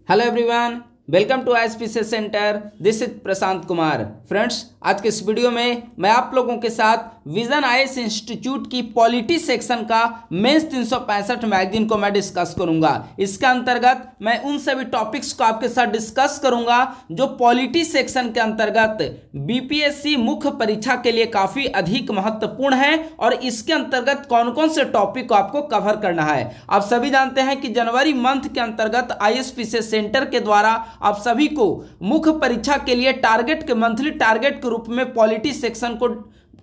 Hello everyone, welcome to ISPC centre. This is Prashant Kumar. Friends, आज के इस वीडियो में मैं आप लोगों के साथ विजन आईएएस इंस्टीट्यूट की पॉलिटी सेक्शन का मेंस 365 मैगजीन को मैं डिस्कस करूंगा। इसके अंतर्गत मैं उन सभी टॉपिक्स को आपके साथ डिस्कस करूंगा जो पॉलिटी सेक्शन के अंतर्गत बीपीएससी मुख्य परीक्षा के लिए काफी अधिक महत्वपूर्ण है और इसके अंतर्गत कौन कौन से टॉपिक को आपको कवर करना है। आप सभी जानते हैं कि जनवरी मंथ के अंतर्गत आईएसपीसी सेंटर के द्वारा आप सभी को मुख्य परीक्षा के लिए टारगेट के मंथली टारगेट के रूप में पॉलिटी सेक्शन को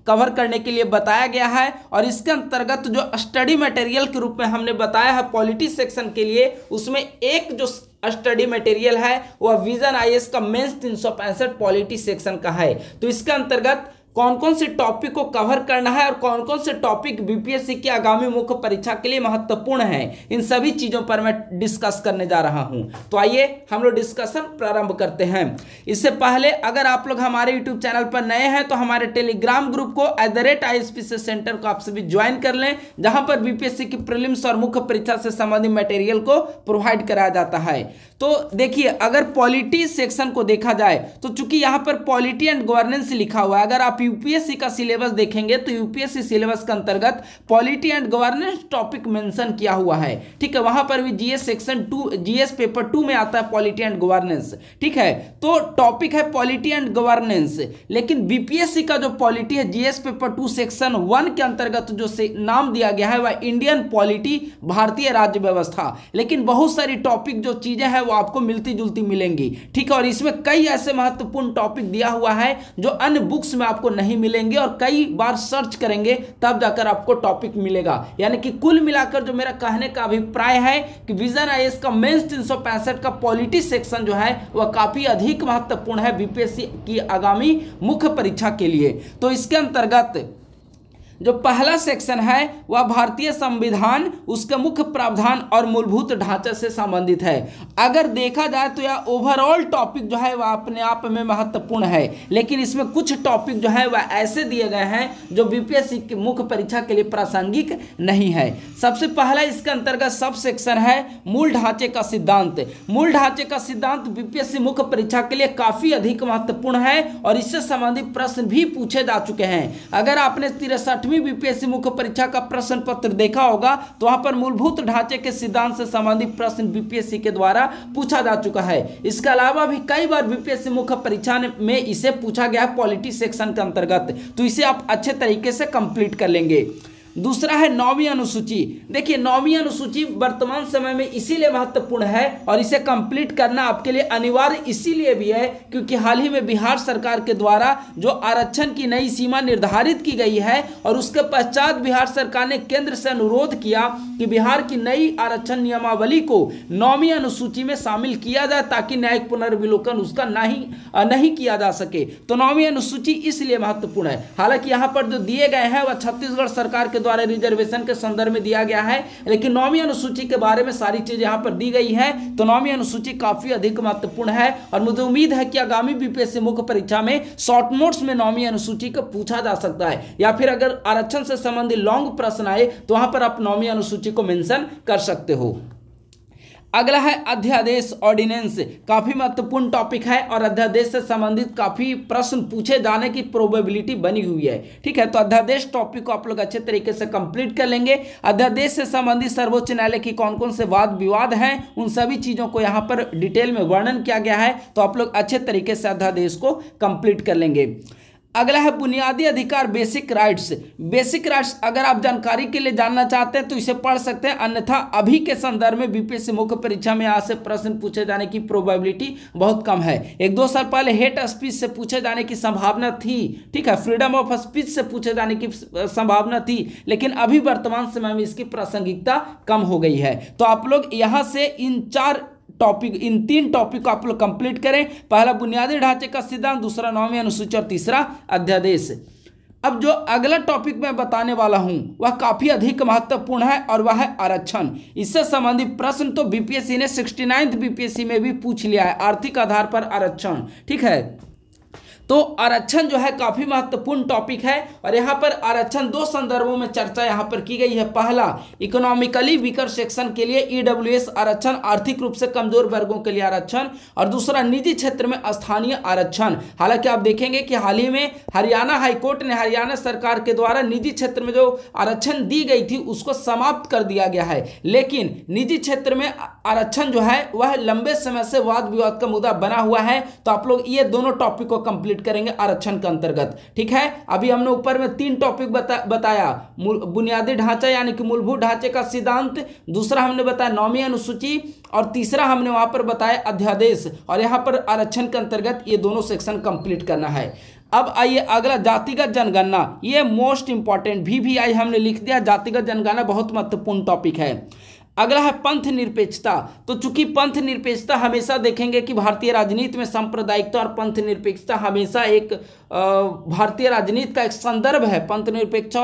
कवर करने के लिए बताया गया है और इसके अंतर्गत जो स्टडी मटेरियल के रूप में हमने बताया है पॉलिटी सेक्शन के लिए, उसमें एक जो स्टडी मटेरियल है वह विजन आईएएस का मेंस 365 पॉलिटी सेक्शन का है। तो इसके अंतर्गत कौन कौन से टॉपिक को कवर करना है और कौन कौन से टॉपिक बीपीएससी की आगामी मुख्य परीक्षा के लिए महत्वपूर्ण है, इन सभी चीजों पर मैं डिस्कस करने जा रहा हूं। तो आइए हम लोग डिस्कशन प्रारंभ करते हैं। इससे पहले अगर आप लोग हमारे यूट्यूब चैनल पर नए हैं तो हमारे टेलीग्राम ग्रुप को @ISPC सेंटर को आप सभी ज्वाइन कर लें, जहां पर बीपीएससी की प्रीलिम्स और मुख्य परीक्षा से संबंधित मटेरियल को प्रोवाइड कराया जाता है। तो देखिए, अगर पॉलिटी सेक्शन को देखा जाए तो चूंकि यहां पर पॉलिटी एंड गवर्नेंस लिखा हुआ है, अगर आप यूपीएससी का सिलेबस देखेंगे तो यूपीएससी सिलेबस के अंतर्गत polity and governance topic mention किया हुआ है। ठीक है, वहां पर भी जीएस सेक्शन 2 जीएस पेपर 2 में आता है पॉलिटी एंड गवर्नेंस। ठीक है, तो टॉपिक है पॉलिटी एंड गवर्नेंस, लेकिन बीपीएससी का जो पॉलिटी है जीएस पेपर 2 सेक्शन 1 के अंतर्गत जो नाम दिया गया है वह इंडियन पॉलिटी, भारतीय राज्य व्यवस्था। लेकिन बहुत सारी टॉपिक जो चीजें हैं वो आपको मिलती जुलती मिलेंगी। ठीक है, और इसमें कई ऐसे महत्वपूर्ण टॉपिक दिया हुआ है जो अन्य बुक्स में आपको नहीं मिलेंगे और कई बार सर्च करेंगे तब जाकर आपको टॉपिक मिलेगा। यानी कि कुल मिलाकर जो मेरा कहने का अभिप्राय है कि विजन आईएएस का मेंस 365 का पॉलिटी सेक्शन जो है वह काफी अधिक महत्वपूर्ण है बीपीएससी की आगामी मुख्य परीक्षा के लिए। तो इसके अंतर्गत जो पहला सेक्शन है वह भारतीय संविधान, उसके मुख्य प्रावधान और मूलभूत ढांचे से संबंधित है। अगर देखा जाए तो यह ओवरऑल टॉपिक जो है वह अपने आप में महत्वपूर्ण है, लेकिन इसमें कुछ टॉपिक जो है वह ऐसे दिए गए हैं जो बीपीएससी की मुख्य परीक्षा के लिए प्रासंगिक नहीं है। सबसे पहला इसके अंतर्गत सब सेक्शन है मूल ढांचे का सिद्धांत। मूल ढांचे का सिद्धांत बीपीएससी मुख्य परीक्षा के लिए काफी अधिक महत्वपूर्ण है और इससे संबंधित प्रश्न भी पूछे जा चुके हैं। अगर आपने 63 बीपीएससी मुख्य परीक्षा का प्रश्न पत्र देखा होगा तो वहां पर मूलभूत ढांचे के सिद्धांत से संबंधित प्रश्न बीपीएससी के द्वारा पूछा जा चुका है। इसके अलावा भी कई बार बीपीएससी मुख्य परीक्षा में इसे पूछा गया है पॉलिटी सेक्शन के अंतर्गत, तो इसे आप अच्छे तरीके से कंप्लीट कर लेंगे। दूसरा है 9वीं अनुसूची। देखिए, 9वीं अनुसूची वर्तमान समय में इसीलिए महत्वपूर्ण है और इसे कंप्लीट करना आपके लिए अनिवार्य इसीलिए भी है क्योंकि हाल ही में बिहार सरकार के द्वारा जो आरक्षण की नई सीमा निर्धारित की गई है और उसके पश्चात बिहार सरकार ने केंद्र से अनुरोध किया कि बिहार की नई आरक्षण नियमावली को 9वीं अनुसूची में शामिल किया जाए ताकि न्यायिक पुनर्विलोकन उसका नहीं किया जा सके। तो 9वीं अनुसूची इसलिए महत्वपूर्ण है। हालांकि यहाँ पर जो दिए गए हैं वह छत्तीसगढ़ सरकार के द्वारा रिजर्वेशन के संदर्भ में दिया गया है, लेकिन 9वीं अनुसूची के बारे में सारी चीजें यहां पर दी गई हैं। तो 9वीं अनुसूची काफी अधिक महत्वपूर्ण है और मुझे उम्मीद है कि आगामी बीपीएससी मुख्य परीक्षा में शॉर्ट नोट्स में 9वीं अनुसूची को पूछा जा सकता है, या फिर अगर आरक्षण से संबंधित लॉन्ग प्रश्न आए तो वहां पर आप 9वीं अनुसूची को मेंशन कर सकते हो। अगला है अध्यादेश, ऑर्डिनेंस। काफी महत्वपूर्ण टॉपिक है और अध्यादेश से संबंधित काफी प्रश्न पूछे जाने की प्रोबेबिलिटी बनी हुई है। ठीक है, तो अध्यादेश टॉपिक को आप लोग अच्छे तरीके से कंप्लीट कर लेंगे। अध्यादेश से संबंधित सर्वोच्च न्यायालय की कौन कौन से वाद विवाद हैं उन सभी चीजों को यहाँ पर डिटेल में वर्णन किया गया है, तो आप लोग अच्छे तरीके से अध्यादेश को कंप्लीट कर लेंगे। अगला है बुनियादी अधिकार, बेसिक राइट्स। बेसिक राइट्स अगर आप जानकारी के लिए जानना चाहते हैं तो इसे पढ़ सकते हैं, अन्यथा अभी के संदर्भ में बीपीएससी मुख्य परीक्षा में यहाँ से प्रश्न पूछे जाने की प्रोबेबिलिटी बहुत कम है। 1-2 साल पहले हेट स्पीच से पूछे जाने की संभावना थी। ठीक है, फ्रीडम ऑफ स्पीच से पूछे जाने की संभावना थी, लेकिन अभी वर्तमान समय में इसकी प्रासंगिकता कम हो गई है। तो आप लोग यहाँ से इन 3 टॉपिक को आप लोग कंप्लीट करें। पहला बुनियादी ढांचे का सिद्धांत, दूसरा 9वीं अनुसूची और तीसरा अध्यादेश। अब जो अगला टॉपिक मैं बताने वाला हूं वह काफी अधिक महत्वपूर्ण है और वह है आरक्षण। इससे संबंधित प्रश्न तो बीपीएससी ने 69th बीपीएससी में भी पूछ लिया है, आर्थिक आधार पर आरक्षण। ठीक है, तो आरक्षण जो है काफी महत्वपूर्ण टॉपिक है और यहाँ पर आरक्षण दो संदर्भों में चर्चा यहाँ पर की गई है। पहला, इकोनॉमिकली वीकर सेक्शन के लिए ईडब्ल्यूएस आरक्षण, आर्थिक रूप से कमजोर वर्गों के लिए आरक्षण, और दूसरा निजी क्षेत्र में स्थानीय आरक्षण। हालांकि आप देखेंगे कि हाल ही में हरियाणा हाईकोर्ट ने हरियाणा सरकार के द्वारा निजी क्षेत्र में जो आरक्षण दी गई थी उसको समाप्त कर दिया गया है, लेकिन निजी क्षेत्र में आरक्षण जो है वह लंबे समय से वाद विवाद का मुद्दा बना हुआ है। तो आप लोग ये दोनों टॉपिक को कंप्लीट करेंगे आरक्षण के अंतर्गत। ठीक है, अभी हमने ऊपर में 3 टॉपिक बताया, बुनियादी ढांचा यानी कि मूलभूत ढांचे का सिद्धांत, दूसरा हमने बताया नौवीं अनुसूची, और तीसरा हमने वहां पर बताया अध्यादेश। और यहां पर आरक्षण के अंतर्गत ये दोनों सेक्शन कंप्लीट करना है। अब आइए अगला, जातिगत जनगणना। ये मोस्ट इंपॉर्टेंट VVI हमने लिख दिया, जातिगत जनगणना बहुत महत्वपूर्ण टॉपिक है। अगला है पंथ निरपेक्षता। तो चूंकि पंथ निरपेक्षता हमेशा देखेंगे कि भारतीय राजनीति में सांप्रदायिकता और पंथ निरपेक्षता हमेशा एक भारतीय राजनीति का एक संदर्भ है। पंथ निरपेक्षता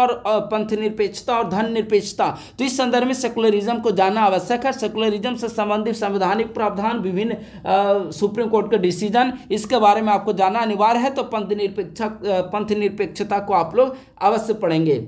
और धन निरपेक्षता, तो इस संदर्भ में सेकुलरिज्म को जानना आवश्यक है। सेकुलरिज्म से संबंधित संवैधानिक प्रावधान, विभिन्न सुप्रीम कोर्ट के डिसीजन, इसके बारे में आपको जानना अनिवार्य है। तो पंथ निरपेक्षता को आप लोग अवश्य पढ़ेंगे।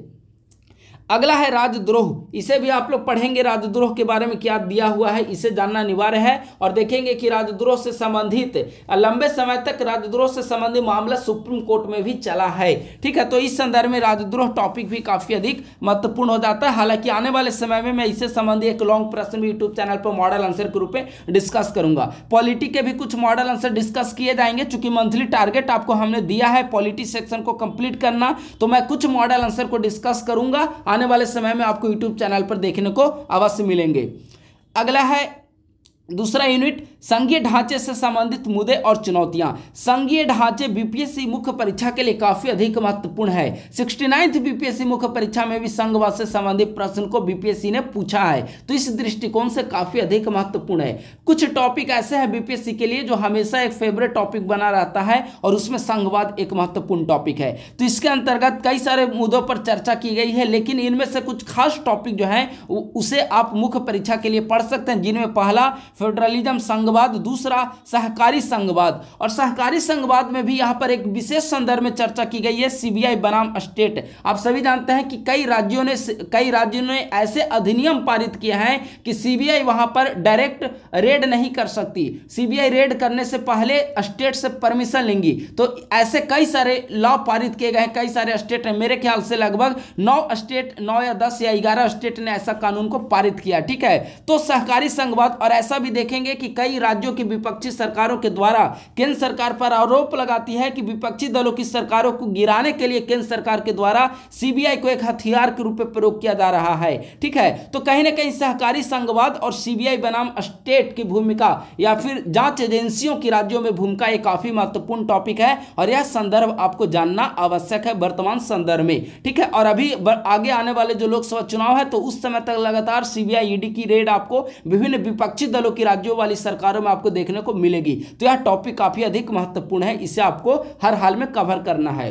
अगला है राजद्रोह, इसे भी आप लोग पढ़ेंगे। राजद्रोह के बारे में क्या दिया हुआ है इसे जानना अनिवार्य है। और देखेंगे कि राजद्रोह से संबंधित लंबे समय तक राजद्रोह से संबंधित मामला सुप्रीम कोर्ट में भी चला है। ठीक है, तो इस संदर्भ में राजद्रोह टॉपिक भी काफी अधिक महत्वपूर्ण हो जाता है। हालांकि आने वाले समय में मैं इससे संबंधित एक लॉन्ग प्रश्न भी यूट्यूब चैनल पर मॉडल आंसर के रूप में डिस्कस करूंगा। पॉलिटी के भी कुछ मॉडल आंसर डिस्कस किए जाएंगे। चूंकि मंथली टारगेट आपको हमने दिया है पॉलिटी सेक्शन को कंप्लीट करना, तो मैं कुछ मॉडल आंसर को डिस्कस करूंगा। आने वाले समय में आपको YouTube चैनल पर देखने को अवश्य मिलेंगे। अगला है दूसरा यूनिट, संघीय ढांचे से संबंधित मुद्दे और चुनौतियां। संघीय ढांचे बीपीएससी मुख्य परीक्षा के लिए काफी अधिक महत्वपूर्ण है। 69th बीपीएससी मुख्य परीक्षा में भी संघवाद से संबंधित प्रश्न को बीपीएससी ने पूछा है, तो इस दृष्टिकोण से काफी अधिक महत्वपूर्ण है। कुछ टॉपिक ऐसे हैं बीपीएससी के लिए जो हमेशा एक फेवरेट टॉपिक बना रहता है और उसमें संघवाद एक महत्वपूर्ण टॉपिक है। तो इसके अंतर्गत कई सारे मुद्दों पर चर्चा की गई है, लेकिन इनमें से कुछ खास टॉपिक जो है उसे आप मुख्य परीक्षा के लिए पढ़ सकते हैं, जिनमें पहला फेडरलिज्म संघवाद, दूसरा सहकारी संघवाद। और सहकारी संघवाद में भी यहां पर एक विशेष संदर्भ में चर्चा की गई है, सीबीआई बनाम स्टेट। आप सभी जानते हैं कि कई राज्यों ने ऐसे अधिनियम पारित किए हैं कि सीबीआई वहां पर डायरेक्ट रेड नहीं कर सकती, सीबीआई रेड करने से पहले स्टेट से परमिशन लेंगी। तो ऐसे कई सारे लॉ पारित किए गए हैं, कई सारे स्टेट हैं, मेरे ख्याल से लगभग 9 या 10 या 11 स्टेट ने ऐसा कानून को पारित किया। ठीक है, तो सहकारी संघवाद। और ऐसा भी देखेंगे कि कई राज्यों की विपक्षी सरकारों के द्वारा केंद्र सरकार पर आरोप लगाती है कि विपक्षी दलों की सरकारों को गिराने के लिए केंद्र सरकार के द्वारा सीबीआई को एक हथियार के रूप में प्रयोग किया जा रहा है। ठीक है, तो कहीं ना कहीं सहकारी संघवाद और सीबीआई बनाम स्टेट की भूमिका या फिर जांच एजेंसियों की राज्यों में भूमिका एक काफी महत्वपूर्ण टॉपिक है और यह संदर्भ आपको जानना आवश्यक है वर्तमान संदर्भ में। ठीक है, और अभी आगे आने वाले जो लोकसभा चुनाव है तो उस समय तक लगातार सीबीआई ईडी की रेड आपको विभिन्न विपक्षी दलों की राज्यों वाली सरकारों में आपको देखने को मिलेगी। तो यह टॉपिक काफी अधिक महत्वपूर्ण है, इसे आपको हर हाल में कवर करना है।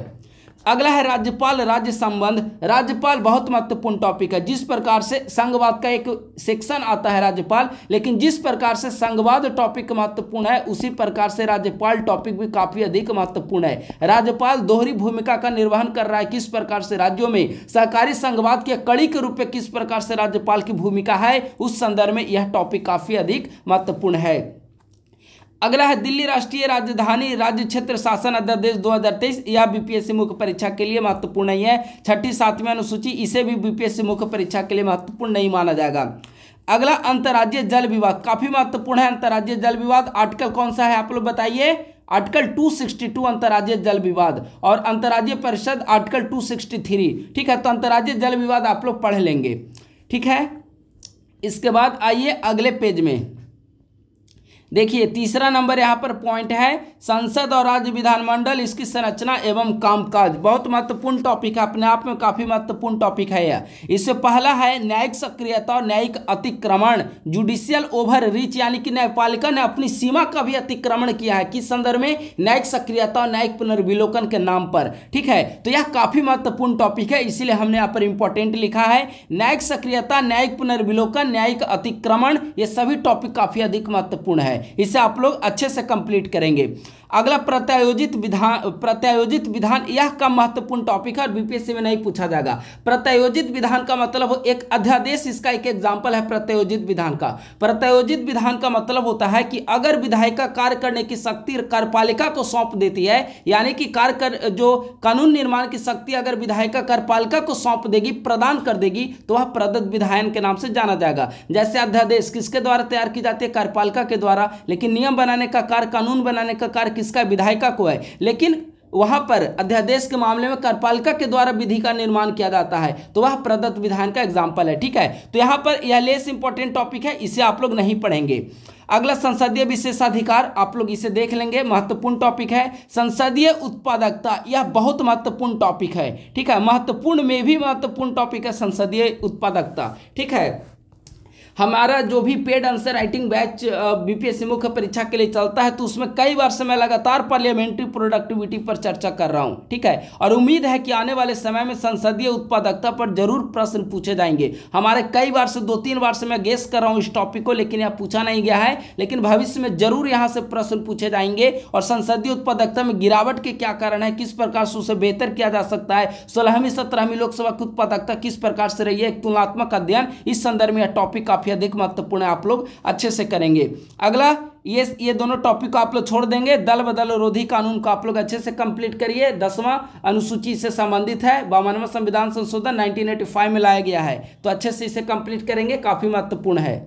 अगला है राज्यपाल राज्य संबंध। राज्यपाल बहुत महत्वपूर्ण टॉपिक है। जिस प्रकार से संघवाद का एक सेक्शन आता है राज्यपाल, लेकिन जिस प्रकार से संघवाद टॉपिक महत्वपूर्ण है उसी प्रकार से राज्यपाल टॉपिक भी काफी अधिक महत्वपूर्ण है। राज्यपाल दोहरी भूमिका का निर्वहन कर रहा है, किस प्रकार से राज्यों में सहकारी संघवाद के कड़ी के रूप में किस प्रकार से राज्यपाल की भूमिका है, उस संदर्भ में यह टॉपिक काफी अधिक महत्वपूर्ण है। अगला है दिल्ली राष्ट्रीय राजधानी राज्य क्षेत्र शासन अध्यादेश 2023। यह बीपीएससी मुख्य परीक्षा के लिए महत्वपूर्ण नहीं है। 6ठी 7वीं अनुसूची, इसे भी बीपीएससी मुख्य परीक्षा के लिए महत्वपूर्ण नहीं माना जाएगा। अगला अंतर्राज्यीय जल विवाद, काफी महत्वपूर्ण है। अंतर्राज्यीय जल विवाद आर्टिकल कौन सा है आप लोग बताइए? आर्टिकल 262 अंतर्राज्यीय जल विवाद, और अंतर्राज्यीय परिषद आर्टिकल 263। ठीक है, तो अंतर्राज्यीय जल विवाद आप लोग पढ़ लेंगे। ठीक है, इसके बाद आइए अगले पेज में देखिए, तीसरा नंबर यहाँ पर पॉइंट है संसद और राज्य विधानमंडल, इसकी संरचना एवं कामकाज। बहुत महत्वपूर्ण टॉपिक है, अपने आप में काफी महत्वपूर्ण टॉपिक है यह। इससे पहला है न्यायिक सक्रियता और न्यायिक अतिक्रमण, जुडिशियल ओवर रीच, यानी कि न्यायपालिका ने अपनी सीमा का भी अतिक्रमण किया है। किस संदर्भ में? न्यायिक सक्रियता और न्यायिक पुनर्विलोकन के नाम पर। ठीक है, तो यह काफी महत्वपूर्ण टॉपिक है, इसीलिए हमने यहाँ पर इंपॉर्टेंट लिखा है। न्यायिक सक्रियता, न्यायिक पुनर्विलोकन, न्यायिक अतिक्रमण, ये सभी टॉपिक काफी अधिक महत्वपूर्ण है। है, इसे आप लोग अच्छे से कंप्लीट करेंगे। अगला प्रत्यायोजित विधान यह कम महत्वपूर्ण टॉपिक है और बीपीएससी में नहीं पूछा जाएगा। प्रत्यायोजित विधान का मतलब एक अध्यादेश, इसका एक एग्जांपल है प्रत्यायोजित विधान का। प्रत्यायोजित विधान का मतलब होता है कि अगर विधायिका कार्य करने की शक्ति कार्यपालिका को सौंप देती है, यानी कि जो कानून निर्माण की शक्ति अगर विधायिका कार्यपालिका को सौंप देगी, प्रदान कर देगी, तो वह प्रदत्त विधायन के नाम से जाना जाएगा। जैसे अध्यादेश किसके द्वारा तैयार की जाती है? कार्यपालिका के द्वारा, लेकिन नियम बनाने का कार्य, कानून बनाने का कार्य किसका? विधायिका को है। लेकिन वहां पर अध्यादेश के मामले में कार्यपालिका के द्वारा विधि का निर्माण किया जाता है, तो वह प्रदत्त विधान का एग्जाम्पल है। ठीक है, तो यहां पर यह लेस इंपॉर्टेंट टॉपिक है, इसे आप लोग नहीं पढ़ेंगे। अगला संसदीय विशेषाधिकार, आप लोग इसे देख लेंगे, महत्वपूर्ण टॉपिक है। संसदीय उत्पादकता, यह बहुत महत्वपूर्ण टॉपिक है। ठीक है, महत्वपूर्ण में भी महत्वपूर्ण टॉपिक है संसदीय उत्पादकता। ठीक है, हमारा जो भी paid answer writing batch BPSC मुख्य परीक्षा के लिए चलता है, तो उसमें कई बार से मैं लगातार पार्लियामेंट्री प्रोडक्टिविटी पर चर्चा कर रहा हूं। ठीक है, और उम्मीद है कि आने वाले समय में संसदीय उत्पादकता पर जरूर प्रश्न पूछे जाएंगे। हमारे कई बार से 2-3 बार से मैं गेस कर रहा हूं इस टॉपिक को, लेकिन यह पूछा नहीं गया है, लेकिन भविष्य में जरूर यहां से प्रश्न पूछे जाएंगे। और संसदीय उत्पादकता में गिरावट के क्या कारण है, किस प्रकार से उसे बेहतर किया जा सकता है, 16वीं 17वीं लोकसभा की उत्पादकता किस प्रकार से रही है, एक तुलनात्मक अध्ययन, इस संदर्भ में यह टॉपिक काफी अधिक महत्वपूर्ण है, आप लोग अच्छे से करेंगे। अगला ये दोनों टॉपिक को आप लोग छोड़ देंगे। दल बदल रोधी कानून को आप लोग अच्छे से कंप्लीट करिए, 10वां अनुसूची से संबंधित है, 52वां संविधान संशोधन 1985 में लाया गया है, तो अच्छे से इसे कंप्लीट करेंगे, काफी महत्वपूर्ण है।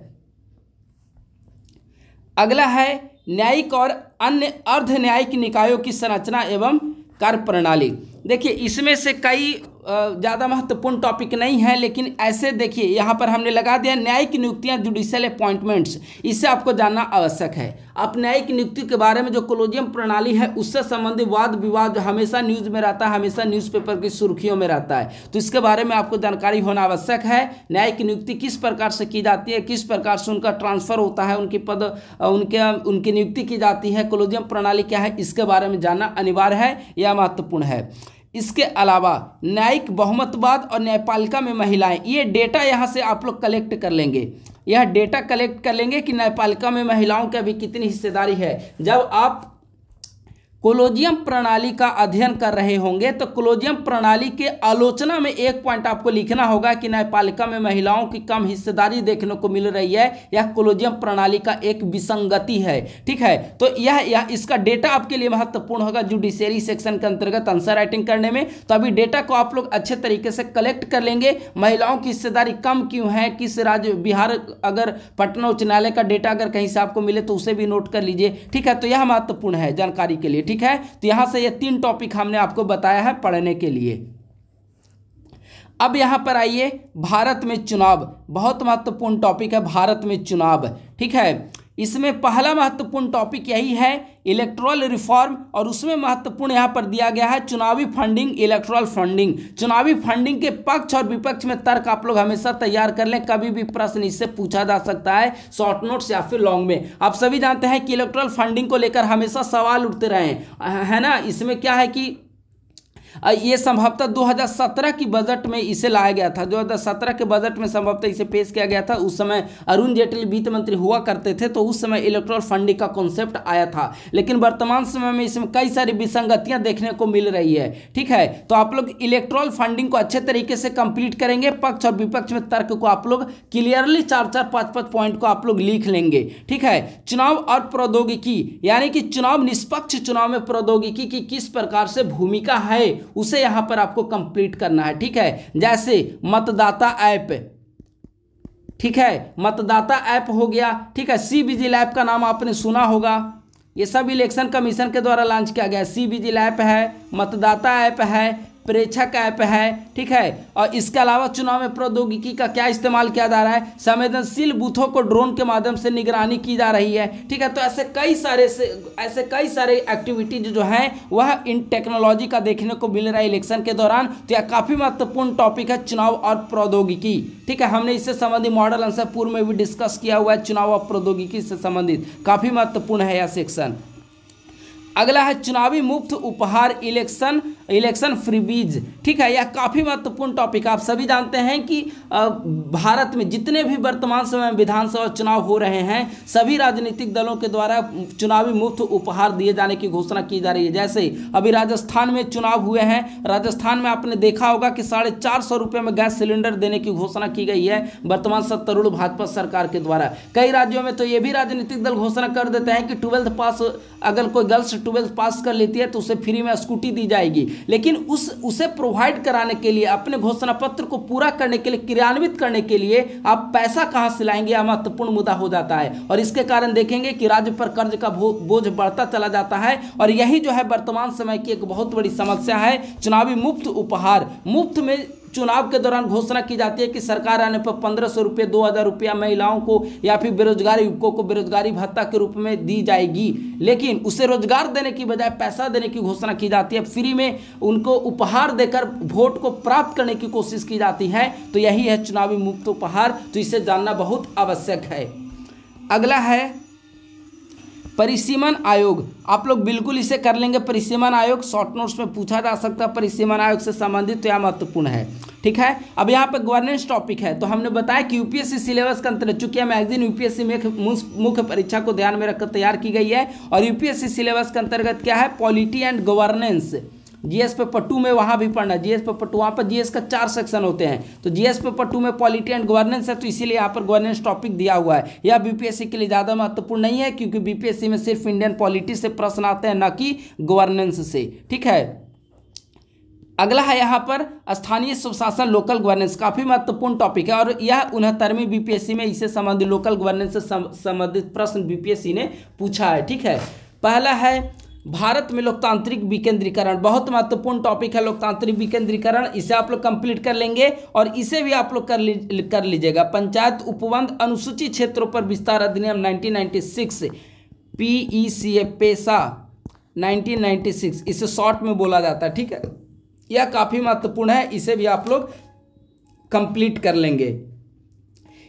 अगला है न्यायिक और अन्य अर्ध न्यायिक निकायों की संरचना एवं कार्य प्रणाली। देखिए, इसमें से कई ज़्यादा महत्वपूर्ण टॉपिक नहीं है, लेकिन ऐसे देखिए यहाँ पर हमने लगा दिया न्यायिक नियुक्तियाँ, जुडिशियल अपॉइंटमेंट्स, इससे आपको जानना आवश्यक है। आप न्यायिक नियुक्ति के बारे में जो कोलोजियम प्रणाली है उससे संबंधित वाद विवाद जो हमेशा न्यूज़ में रहता है, हमेशा न्यूज़पेपर की सुर्खियों में रहता है, तो इसके बारे में आपको जानकारी होना आवश्यक है। न्यायिक नियुक्ति किस प्रकार से की जाती है, किस प्रकार से उनका ट्रांसफर होता है, उनकी नियुक्ति की जाती है, कोलोजियम प्रणाली क्या है, इसके बारे में जानना अनिवार्य है, यह महत्वपूर्ण है। इसके अलावा न्यायिक बहुमतवाद और न्यायपालिका में महिलाएं, ये डेटा यहाँ से आप लोग कलेक्ट कर लेंगे। यह डेटा कलेक्ट कर लेंगे कि न्यायपालिका में महिलाओं की अभी कितनी हिस्सेदारी है। जब आप कोलोजियम प्रणाली का अध्ययन कर रहे होंगे तो कोलोजियम प्रणाली के आलोचना में एक पॉइंट आपको लिखना होगा कि न्यायपालिका में महिलाओं की कम हिस्सेदारी देखने को मिल रही है, यह कोलोजियम प्रणाली का एक विसंगति है। ठीक है, तो यह इसका डेटा आपके लिए महत्वपूर्ण होगा जुडिशरी सेक्शन के अंतर्गत आंसर राइटिंग करने में। तो अभी डेटा को आप लोग अच्छे तरीके से कलेक्ट कर लेंगे। महिलाओं की हिस्सेदारी कम क्यों है, किस राज्य, बिहार, अगर पटना उच्च न्यायालय का डेटा अगर कहीं से आपको मिले तो उसे भी नोट कर लीजिए। ठीक है, तो यह महत्वपूर्ण है जानकारी के लिए। ठीक है, तो यहां से ये 3 टॉपिक हमने आपको बताया है पढ़ने के लिए। अब यहां पर आइए, भारत में चुनाव, बहुत महत्वपूर्ण टॉपिक है भारत में चुनाव। ठीक है, इसमें पहला महत्वपूर्ण टॉपिक यही है इलेक्टोरल रिफॉर्म, और उसमें महत्वपूर्ण यहाँ पर दिया गया है चुनावी फंडिंग, इलेक्टोरल फंडिंग। चुनावी फंडिंग के पक्ष और विपक्ष में तर्क आप लोग हमेशा तैयार कर लें, कभी भी प्रश्न इससे पूछा जा सकता है शॉर्ट नोट्स या फिर लॉन्ग में। आप सभी जानते हैं कि इलेक्टोरल फंडिंग को लेकर हमेशा सवाल उठते रहे हैं, है ना। इसमें क्या है कि ये संभवतः 2017 की बजट में इसे लाया गया था, 2017 के बजट में संभवतः इसे पेश किया गया था। उस समय अरुण जेटली वित्त मंत्री हुआ करते थे, तो उस समय इलेक्टोरल फंडिंग का कॉन्सेप्ट आया था। लेकिन वर्तमान समय में इसमें कई सारी विसंगतियां देखने को मिल रही है। ठीक है, तो आप लोग इलेक्टोरल फंडिंग को अच्छे तरीके से कंप्लीट करेंगे। पक्ष और विपक्ष में तर्क को आप लोग क्लियरली 4-4, 5-5 पॉइंट को आप लोग लिख लेंगे। ठीक है, चुनाव और प्रौद्योगिकी, यानी कि चुनाव, निष्पक्ष चुनाव में प्रौद्योगिकी की किस प्रकार से भूमिका है, उसे यहां पर आपको कंप्लीट करना है। ठीक है, जैसे मतदाता ऐप, ठीक है, मतदाता ऐप हो गया। ठीक है, सी विजिल ऐप का नाम आपने सुना होगा, ये सब इलेक्शन कमीशन के द्वारा लॉन्च किया गया। सी विजिल ऐप है, मतदाता ऐप है, प्रेक्षक ऐप है। ठीक है, और इसके अलावा चुनाव में प्रौद्योगिकी का क्या इस्तेमाल किया जा रहा है, संवेदनशील बूथों को ड्रोन के माध्यम से निगरानी की जा रही है। ठीक है, तो ऐसे कई सारे एक्टिविटीज जो हैं वह इन टेक्नोलॉजी का देखने को मिल रहा है इलेक्शन के दौरान। तो यह काफ़ी महत्वपूर्ण टॉपिक है, चुनाव और प्रौद्योगिकी। ठीक है, हमने इससे संबंधित मॉडल आंसर पूर्व में भी डिस्कस किया हुआ है, चुनाव और प्रौद्योगिकी से संबंधित काफ़ी महत्वपूर्ण है यह सेक्शन। अगला है चुनावी मुफ्त उपहार इलेक्शन इलेक्शन फ्रीबीज, ठीक है। यह काफ़ी महत्वपूर्ण टॉपिक। आप सभी जानते हैं कि भारत में जितने भी वर्तमान समय में विधानसभा चुनाव हो रहे हैं, सभी राजनीतिक दलों के द्वारा चुनावी मुफ्त उपहार दिए जाने की घोषणा की जा रही है। जैसे अभी राजस्थान में चुनाव हुए हैं, राजस्थान में आपने देखा होगा कि 450 रुपये में गैस सिलेंडर देने की घोषणा की गई है वर्तमान सत्तारूढ़ भाजपा सरकार के द्वारा। कई राज्यों में तो ये भी राजनीतिक दल घोषणा कर देते हैं कि 12th पास, अगर कोई गर्ल्स 12th पास कर लेती है तो उसे फ्री में स्कूटी दी जाएगी। लेकिन उसे प्रोवाइड कराने के लिए, अपने घोषणा पत्र को पूरा करने के लिए, क्रियान्वित करने के लिए आप पैसा कहां से लाएंगे, यह महत्वपूर्ण मुद्दा हो जाता है। और इसके कारण देखेंगे कि राज्य पर कर्ज का बोझ बढ़ता चला जाता है। और यही जो है वर्तमान समय की एक बहुत बड़ी समस्या है। चुनावी मुफ्त उपहार, मुफ्त में चुनाव के दौरान घोषणा की जाती है कि सरकार आने पर 1500 रुपये, 2000 रुपया महिलाओं को या फिर बेरोजगार युवकों को बेरोजगारी भत्ता के रूप में दी जाएगी। लेकिन उसे रोजगार देने की बजाय पैसा देने की घोषणा की जाती है, फ्री में उनको उपहार देकर वोट को प्राप्त करने की कोशिश की जाती है। तो यही है चुनावी मुफ्त उपहार। तो इसे जानना बहुत आवश्यक है। अगला है परिसीमन आयोग। आप लोग बिल्कुल इसे कर लेंगे। परिसीमन आयोग शॉर्ट नोट्स में पूछा जा सकता है, परिसीमन आयोग से संबंधित, तो यह महत्वपूर्ण है, ठीक है। अब यहाँ पे गवर्नेंस टॉपिक है। तो हमने बताया कि यूपीएससी सिलेबस के अंतर्गत, चूंकि यह मैगजीन यूपीएससी में मुख्य परीक्षा को ध्यान में रखकर तैयार की गई है, और यूपीएससी सिलेबस के अंतर्गत क्या है, polity and governance. GS paper 2 में वहाँ भी पढ़ना, जीएस पेपर 2, वहाँ पर जीएस का 4 सेक्शन होते हैं। तो जीएस पेपर 2 में पॉलिटी एंड गवर्नेंस है, तो इसीलिए यहाँ पर गवर्नेंस टॉपिक दिया हुआ है। यह बीपीएससी के लिए ज़्यादा महत्वपूर्ण नहीं है, क्योंकि बीपीएससी में सिर्फ इंडियन पॉलिटी से प्रश्न आते हैं, न कि गवर्नेंस से, ठीक है। अगला है यहाँ पर स्थानीय स्वशासन, लोकल गवर्नेंस, काफ़ी महत्वपूर्ण टॉपिक है। और यह 69वीं बीपीएससी में इससे संबंधित, लोकल गवर्नेंस से संबंधित प्रश्न बीपीएससी ने पूछा है, ठीक है। पहला है भारत में लोकतांत्रिक विकेंद्रीकरण, बहुत महत्वपूर्ण टॉपिक है लोकतांत्रिक विकेंद्रीकरण। इसे आप लोग कंप्लीट कर लेंगे, और इसे भी आप लोग कर लीजिएगा। पंचायत उपबंध अनुसूचित क्षेत्रों पर विस्तार अधिनियम 1996, PECA, पेशा 1996, इसे शॉर्ट में बोला जाता है, ठीक है। यह काफ़ी महत्वपूर्ण है, इसे भी आप लोग कंप्लीट कर लेंगे।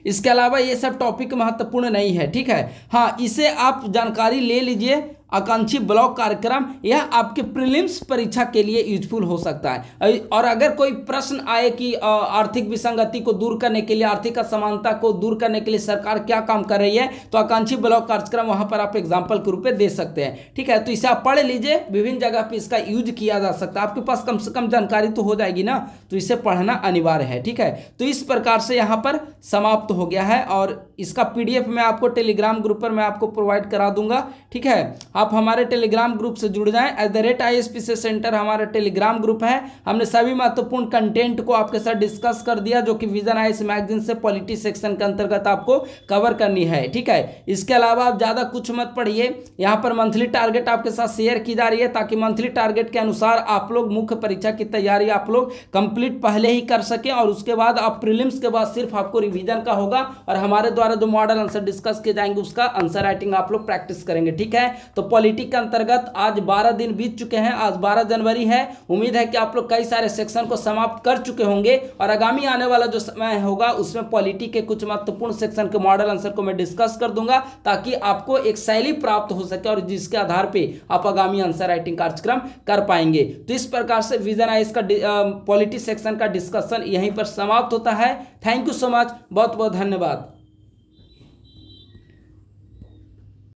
इसके अलावा ये सब टॉपिक महत्वपूर्ण नहीं है, ठीक है। हाँ, इसे आप जानकारी ले लीजिए। आकांक्षी ब्लॉक कार्यक्रम, यह आपके प्रीलिम्स परीक्षा के लिए यूजफुल हो सकता है। और अगर कोई प्रश्न आए कि आर्थिक विसंगति को दूर करने के लिए, आर्थिक असमानता को दूर करने के लिए सरकार क्या काम कर रही है, तो आकांक्षी ब्लॉक कार्यक्रम वहां पर आप एग्जाम्पल के रूप में दे सकते हैं, ठीक है। तो इसे आप पढ़ लीजिए, विभिन्न जगह पर इसका यूज किया जा सकता है। आपके पास कम से कम जानकारी तो हो जाएगी ना, तो इसे पढ़ना अनिवार्य है, ठीक है। तो इस प्रकार से यहाँ पर समाप्त हो गया है, और इसका PDF मैं आपको टेलीग्राम ग्रुप पर मैं आपको प्रोवाइड करा दूंगा, ठीक है। आप हमारे टेलीग्राम ग्रुप से जुड़ जाएं। @ISPC सेंटर हमारा टेलीग्राम ग्रुप है। हमने सभी महत्वपूर्ण कंटेंट को आपके साथ डिस्कस कर दिया, जो कि विजन IAS मैगजीन से पॉलिटी सेक्शन के अंतर्गत आपको कवर करनी है, ठीक है। इसके अलावा आप ज़्यादा कुछ मत पढ़िए। यहाँ पर मंथली टारगेट आपके साथ शेयर की जा रही है, ताकि मंथली टारगेट के अनुसार आप लोग मुख्य परीक्षा की तैयारी आप लोग कंप्लीट पहले ही कर सकें, और उसके बाद आप प्रीलिम्स के बाद सिर्फ आपको रिवीजन का होगा, और हमारे द्वारा जो मॉडल आंसर डिस्कस किए जाएंगे उसका आंसर राइटिंग आप लोग प्रैक्टिस करेंगे, ठीक है। तो पॉलिटी के अंतर्गत आज 12 दिन बीत चुके हैं, आज 12 जनवरी है। उम्मीद है कि आप लोग कई सारे सेक्शन को समाप्त कर चुके होंगे, और आगामी आने वाला जो समय होगा उसमें पॉलिटी के कुछ महत्वपूर्ण सेक्शन के मॉडल आंसर को मैं डिस्कस कर दूंगा, ताकि आपको एक शैली प्राप्त हो सके, और जिसके आधार पे आप आगामी आंसर राइटिंग कार्यक्रम कर पाएंगे। तो इस प्रकार से विजन IAS का पॉलिटी सेक्शन का डिस्कशन यहीं पर समाप्त होता है। थैंक यू सो मच, बहुत बहुत धन्यवाद।